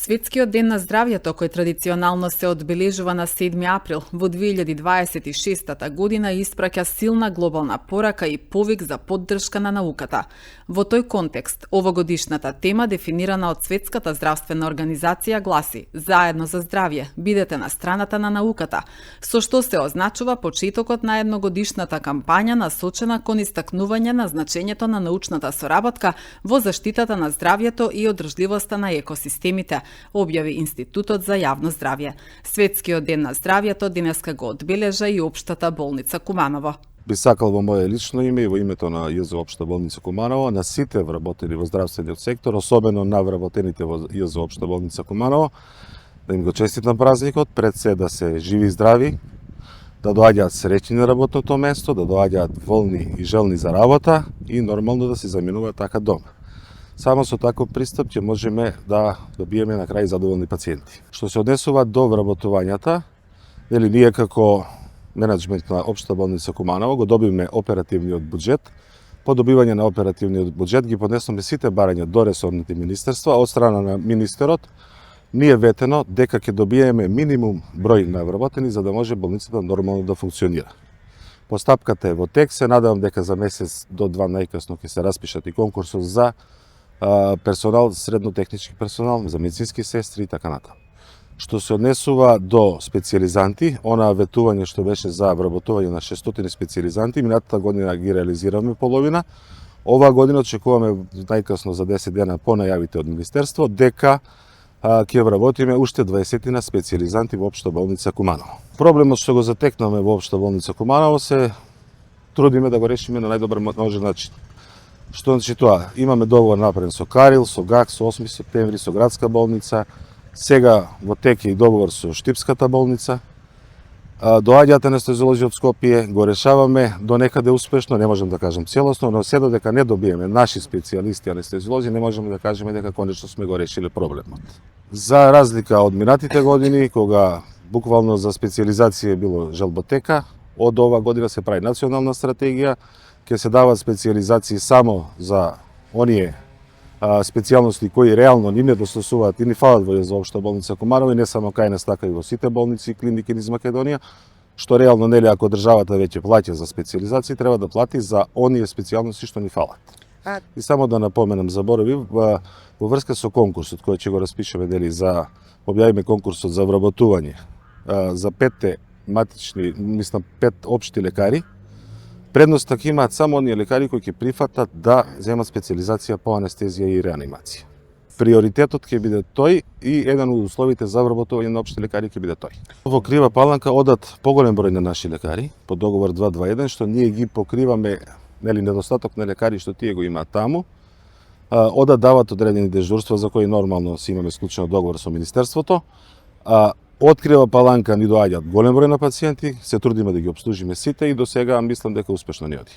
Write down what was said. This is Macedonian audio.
Светскиот ден на здравјето, кој традиционално се одбележува на 7 април во 2026 година, испраќа силна глобална порака и повик за поддршка на науката. Во тој контекст, овогодишната тема, дефинирана од Светската здравствена организација, гласи «Заедно за здравје, бидете на страната на науката», со што се означува почетокот на едногодишната кампања насочена кон истакнување на значењето на научната соработка во заштитата на здравјето и одржливоста на екосистемите, објави Институтот за јавно здравје. Светскиот ден на здравјето денеска го одбележа и Општата болница Куманово. Би сакал во моје лично име и во името на ЈЗО Општа болница Куманово, на сите вработени во здравствениот сектор, особено на вработените во ЈЗО Општа болница Куманово, да им го честитам празникот, пред се да се живи и здрави, да доаѓаат среќни на работното место, да доаѓаат волни и желни за работа и нормално да се заминуваат така дома. Само со таков пристап ќе можеме да добиеме на крај задоволни пациенти. Што се однесува до вработувањата, ние како менеджмент на Општа болница Куманово го добивме оперативниот буџет. По добивање на оперативниот буџет ги поднесоме сите барања до ресорните министерства. Од страна на министерот ни е ветено дека ќе добиеме минимум број на вработени за да може болницата нормално да функционира. Постапката е во тек, се надевам дека за месец до 2 најкасно ќе се распишат и конкурсот за персонал, среднотехнички персонал, за медицински сестри и така натаму. Што се однесува до специјализанти, онаа ветување што беше за вработување на 600 специјализанти, минатата година ги реализираме половина. Оваа година очекуваме најкасно за 10 дена по најавите од министерство дека ќе вработиме уште 20 специјализанти во Општа болница Куманово. Проблемот што го затекнаме во Општа болница Куманово се трудиме да го решиме на најдобар можен начин. Што значи тоа? Имаме договор направен со Карил, со ГАК, со 8 септември, со градска болница, сега во тек е и договор со Штипската болница. Доаѓаат анестезиолози од Скопје, го решаваме до некаде успешно, не можам да кажам целосно, но се додека не добиеме наши специјалисти анестезиолози, не можеме да кажеме дека конечно сме го решиле проблемот. За разлика од минатите години, кога буквално за специјализација било желботека, од ова година се прави национална стратегија, ќе се даваат специјализации само за оние специјалности кои реално ни недостасуваат и ни фалат во ЈЗО Општа болница Куманово, и не само кај нас, така и во сите болници и клиники низ Македонија, што реално нели ако државата веќе плаќа за специјализации, треба да плати за оние специјалности што ни фалат. И само да напоменам, заборавив, во врска со конкурсот кој ќе го распишеме дели за објавиме конкурсот за вработување за 5 матични, мислам 5 општи лекари. Предност така имаат само оние лекари кои ќе прифатат да земат специјализација по анестезија и реанимација. Приоритетот ќе биде тој и еден од условите за вработување на општи лекари ќе биде тој. Во Крива Паланка одат поголем број на наши лекари по договор 221, што ние ги покриваме, нели, недостаток на лекари што тие го имаат таму. Одат дават одредени дежурства за кои нормално си имаме склучен договор со министерството. Од Крива Паланка ни доаѓаат голем број на пациенти, се трудиме да ги обслужиме сите и до сега мислам дека успешно ни оди.